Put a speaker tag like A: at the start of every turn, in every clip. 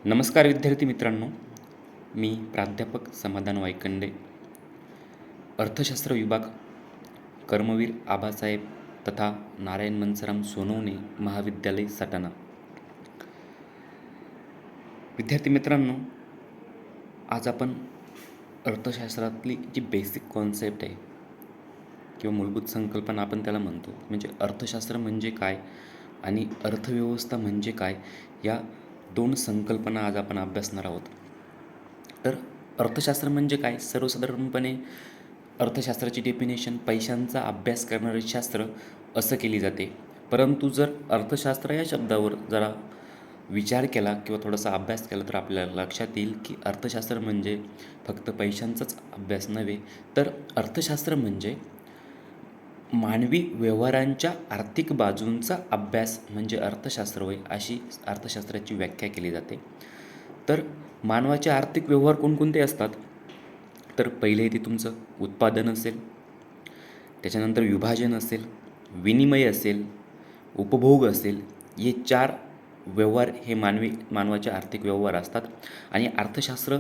A: नमस्कार विद्यार्थी मित्रांनो, मी प्राध्यापक समाधान वायकंडे, अर्थशास्त्र विभाग, कर्मवीर आबासाहेब तथा नारायण मनसराम सोनवणे महाविद्यालय सटाणा. विद्यार्थी मित्रांनो, आज आपण अर्थशास्त्रातली जी बेसिक कॉन्सेप्ट आहे किंवा मूलभूत संकल्पना आपण त्याला म्हणतो, म्हणजे अर्थशास्त्र म्हणजे काय आणि अर्थव्यवस्था म्हणजे काय, या दोन संकल्पना आज आपण अभ्यासणार आहोत. तर अर्थशास्त्र म्हणजे काय? सर्वसाधारणपणे अर्थशास्त्राची डेफिनेशन पैशांचा अभ्यास करणारे शास्त्र असं केली जाते. परंतु जर अर्थशास्त्र या शब्दावर जरा विचार केला किंवा थोडासा अभ्यास केला तर आपल्याला लक्षात येईल की अर्थशास्त्र म्हणजे फक्त पैशांचाच अभ्यास नव्हे, तर अर्थशास्त्र म्हणजे मानवी व्यवहारांच्या आर्थिक बाजूंचा अभ्यास म्हणजे अर्थशास्त्र होय, अशी अर्थशास्त्राची व्याख्या केली जाते. तर मानवाचे आर्थिक व्यवहार कोणकोणते असतात? तर पहिले ते तुमचं उत्पादन असेल, त्याच्यानंतर विभाजन असेल, विनिमय असेल, उपभोग असेल. हे 4 व्यवहार हे मानवाचे आर्थिक व्यवहार असतात आणि अर्थशास्त्र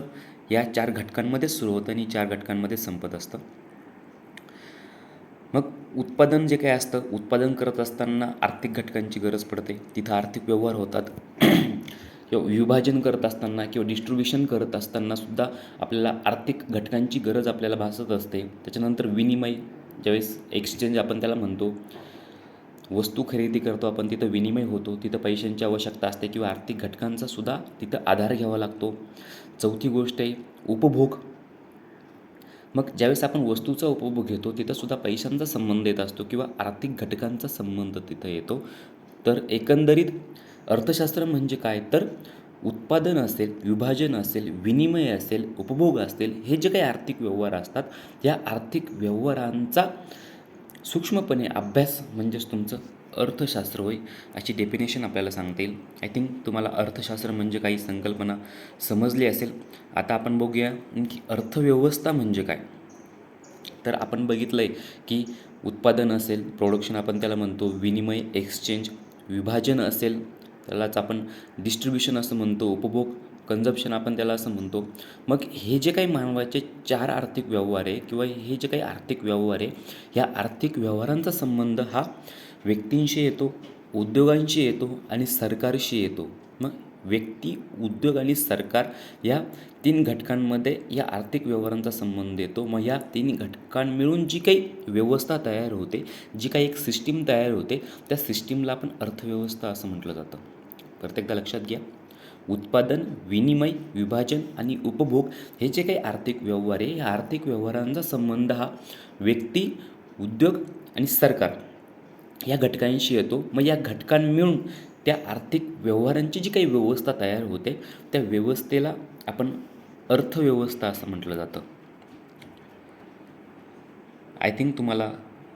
A: या 4 घटकांमध्ये सुरू होतं आणि 4 घटकांमध्ये संपत असतं. मग उत्पादन जे काही असतं, उत्पादन करत असताना आर्थिक घटकांची गरज पडते, तिथं आर्थिक व्यवहार होतात. किंवा विभाजन करत असताना किंवा डिस्ट्रीब्युशन करत असताना सुद्धा आपल्याला आर्थिक घटकांची गरज आपल्याला भासत असते. त्याच्यानंतर विनिमय, ज्यावेळेस एक्सचेंज आपण त्याला म्हणतो, वस्तू खरेदी करतो आपण, तिथं विनिमय होतो, तिथं पैशांची आवश्यकता असते किंवा आर्थिक घटकांचा सुद्धा तिथं आधार घ्यावा लागतो. चौथी गोष्ट आहे उपभोग. मग ज्यावेळेस आपण वस्तूचा उपभोग घेतो तिथं सुद्धा पैशांचा संबंध येत असतो किंवा आर्थिक घटकांचा संबंध तिथं येतो. तर एकंदरीत अर्थशास्त्र म्हणजे काय? तर उत्पादन असेल, विभाजन असेल, विनिमय असेल, उपभोग असेल, हे जे काही आर्थिक व्यवहार असतात, या आर्थिक व्यवहारांचा सूक्ष्मपणे अभ्यास म्हणजेच तुमचं अर्थशास्त्र होय, अशी डेफिनेशन आपल्याला सांगता येईल. आय थिंक तुम्हाला अर्थशास्त्र म्हणजे काही संकल्पना समजली असेल. आता आपण बघूया की अर्थव्यवस्था म्हणजे काय. तर आपण बघितलं आहे की उत्पादन असेल, प्रोडक्शन आपण त्याला म्हणतो, विनिमय एक्सचेंज, विभाजन असेल त्यालाच आपण डिस्ट्रीब्युशन असं म्हणतो, उपभोग कन्झम्पशन आपण त्याला असं म्हणतो. मग हे जे काही मानवाचे 4 आर्थिक व्यवहार आहे किंवा हे जे काही आर्थिक व्यवहार आहे, ह्या आर्थिक व्यवहारांचा संबंध हा व्यक्तींशी येतो, उद्योगांशी येतो आणि सरकारशी येतो. मग व्यक्ती, उद्योग आणि सरकार या 3 घटकांमध्ये या आर्थिक व्यवहारांचा संबंध येतो. मग या 3 घटकां मिळून जी काही व्यवस्था तयार होते, जी काही एक सिस्टीम तयार होते, त्या सिस्टीमला आपण अर्थव्यवस्था असं म्हटलं जातं. प्रत्येकदा लक्षात घ्या, उत्पादन, विनिमय, विभाजन आणि उपभोग हे जे काही आर्थिक व्यवहार आहे, या आर्थिक व्यवहारांचा संबंध हा व्यक्ती, उद्योग आणि सरकार या घटकांशी येतो. मग या घटकां मिळून त्या आर्थिक व्यवहारांची जी काही व्यवस्था तयार होते, त्या व्यवस्थेला आपण अर्थव्यवस्था असं म्हटलं जातं. आय थिंक तुम्हाला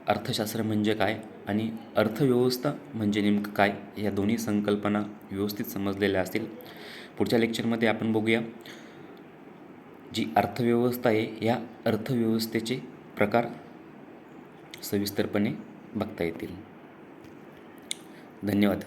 A: अर्थशास्त्र म्हणजे काय आणि अर्थव्यवस्था म्हणजे नेमकं काय, या दोन्ही संकल्पना व्यवस्थित समजलेल्या असतील. पुढच्या लेक्चरमध्ये आपण बघूया जी अर्थव्यवस्था आहे, या अर्थव्यवस्थेचे प्रकार सविस्तरपणे बघता येतील. धन्यवाद.